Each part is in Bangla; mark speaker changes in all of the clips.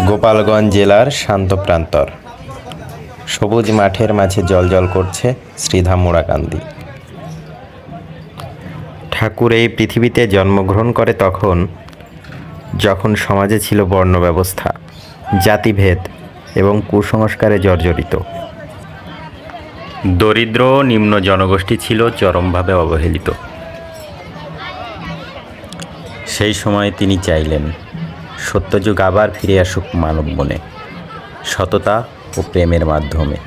Speaker 1: গোপালগঞ্জ জেলার শান্ত প্রান্তর সবুজ মাঠের মাঝে জ্বলজ্বল করছে শ্রীধাম ওড়াকান্দি। ঠাকুর এই পৃথিবীতে জন্মগ্রহণ করে যখন সমাজে ছিল বর্ণ ব্যবস্থা, জাতিভেদ এবং কুসংস্কারে জর্জরিত। দরিদ্র ও নিম্ন জনগোষ্ঠী ছিল চরমভাবে অবহেলিত। সেই সময় তিনি চাইলেন সত্যযুগ আবার ফিরে আসুক মানব মনে, সততা ও প্রেমের মাধ্যমে,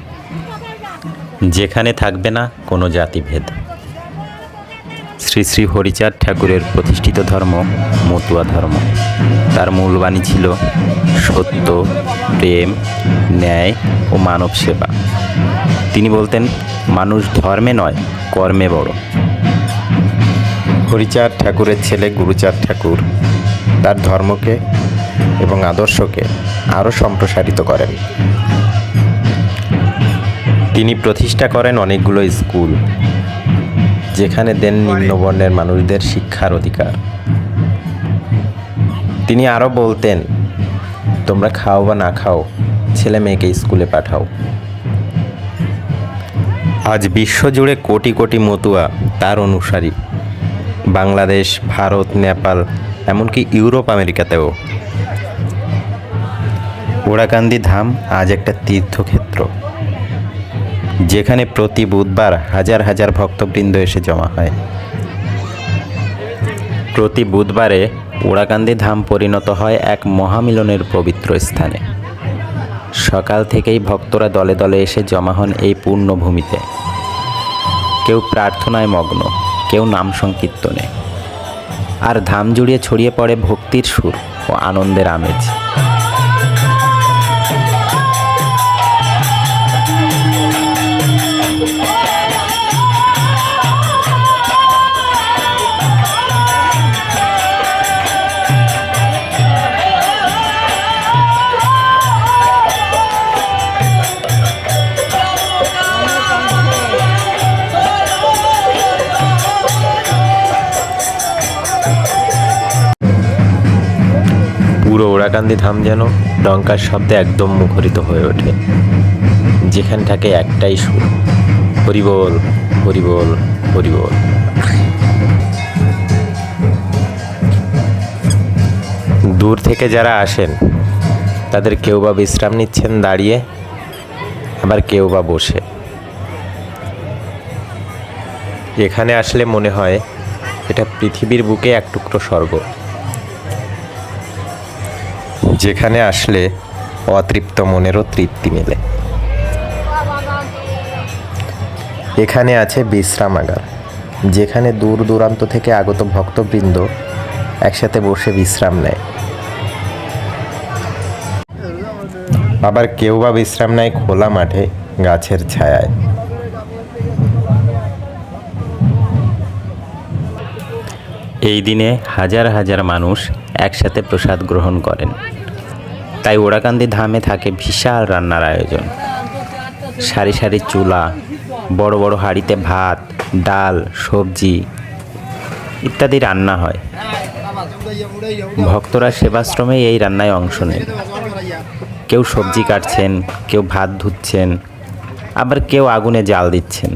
Speaker 1: যেখানে থাকবে না কোনো জাতিভেদ। শ্রী শ্রী হরিচাঁদ ঠাকুরের প্রতিষ্ঠিত ধর্ম মতুয়া ধর্ম। তার মূল বাণী ছিল সত্য, প্রেম, ন্যায় ও মানব সেবা। তিনি বলতেন, মানুষ ধর্মে নয়, কর্মে বড়। হরিচাঁদ ঠাকুরের ছেলে গুরুচাঁদ ঠাকুর তার ধর্মকে এবং আদর্শকে আরও সম্প্রসারিত করেন। তিনি প্রতিষ্ঠা করেন অনেকগুলো স্কুল, যেখানে দেন নিম্নবর্ণের মানুষদের শিক্ষার অধিকার। তিনি আরও বলতেন, তোমরা খাও বা না খাও, ছেলে মেয়েকে স্কুলে পাঠাও। আজ বিশ্বজুড়ে কোটি কোটি মতুয়া তার অনুসারী। বাংলাদেশ, ভারত, নেপাল, এমনকি ইউরোপ আমেরিকাতেও। ওড়াকান্দি ধাম আজ একটা তীর্থক্ষেত্র, যেখানে প্রতি বুধবার হাজার হাজার ভক্তবৃন্দ এসে জমা হয়। প্রতি বুধবারে ওড়াকান্দি ধাম পরিণত হয় এক মহামিলনের পবিত্র স্থানে। সকাল থেকেই ভক্তরা দলে দলে এসে জমা হন এই পূর্ণভূমিতে। কেউ প্রার্থনায় মগ্ন, কেউ নাম সংকীর্তনে, আর ধাম জুড়িয়ে ছড়িয়ে পড়ে ভক্তির সুর ও আনন্দের আমেজ। পুরো ওড়াকান্দি ধাম যেন ডঙ্কার শব্দে একদম মুখরিত হয়ে ওঠে, যেখানে থাকে একটাই সুর, হরিবোল, হরিবোল, হরিবোল। দূর থেকে যারা আসেন, তাদের কেউ বা বিশ্রাম নিচ্ছেন দাঁড়িয়ে, আবার কেউ বা বসে। এখানে আসলে মনে হয় এটা পৃথিবীর বুকে এক টুকরো স্বর্গ, যেখানে আসলে অতৃপ্ত মনেরও তৃপ্তি মেলে। এখানে আছে বিশ্রামাগার, যেখানে দূর দূরান্ত থেকে আগত ভক্তবৃন্দ একসাথে বসে বিশ্রাম নেয়। আবার কেউ বা বিশ্রাম নেয় খোলা মাঠে গাছের ছায়ায়। এই দিনে হাজার হাজার মানুষ একসাথে প্রসাদ গ্রহণ করেন। তাই ওড়াকান্দি ধামে থাকে বিশাল রান্নার আয়োজন। সারি সারি চুলা, বড় বড় হাঁড়িতে ভাত, ডাল, সবজি ইত্যাদি রান্না হয়। ভক্তরা সেবাশ্রমে এই রান্নায় অংশ নেন। কেউ সবজি কাটছেন, কেউ ভাত ধুচ্ছেন, আবার কেউ আগুনে জাল দিচ্ছেন।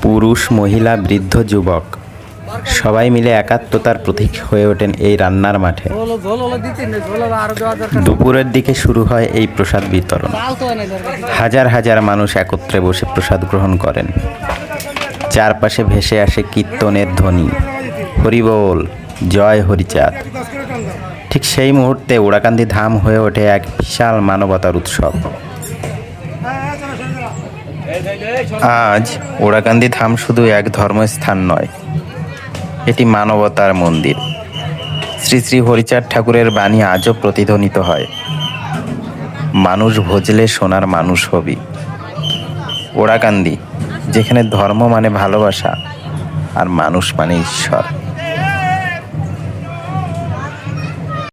Speaker 1: পুরুষ, মহিলা, বৃদ্ধ, যুবক সবাই মিলে একাত্মতার প্রতীক হয়ে ওঠেন এই রান্নার মাঠে। দুপুরের দিকে শুরু হয় এই প্রসাদ বিতরণ। হাজার হাজার মানুষ একত্রে বসে প্রসাদ গ্রহণ করেন। চারপাশে ভেসে আসে কীর্তনের ধ্বনি, হরিবোল, জয় হরিচাঁদ। ঠিক সেই মুহূর্তে ওড়াকান্দি ধাম হয়ে ওঠে এক বিশাল মানবতার উৎসব। আজ ওড়াকান্দি ধাম শুধু এক ধর্মস্থান নয়, এটি মানবতার মন্দির। শ্রী শ্রী হরিচাঁদ ঠাকুরের বাণী আজও প্রতিধ্বনিত হয়, মানুষ ভজলে সোনার মানুষ হবি। ওড়াকান্দি, যেখানে ধর্ম মানে ভালোবাসা আর মানুষ মানে ঈশ্বর।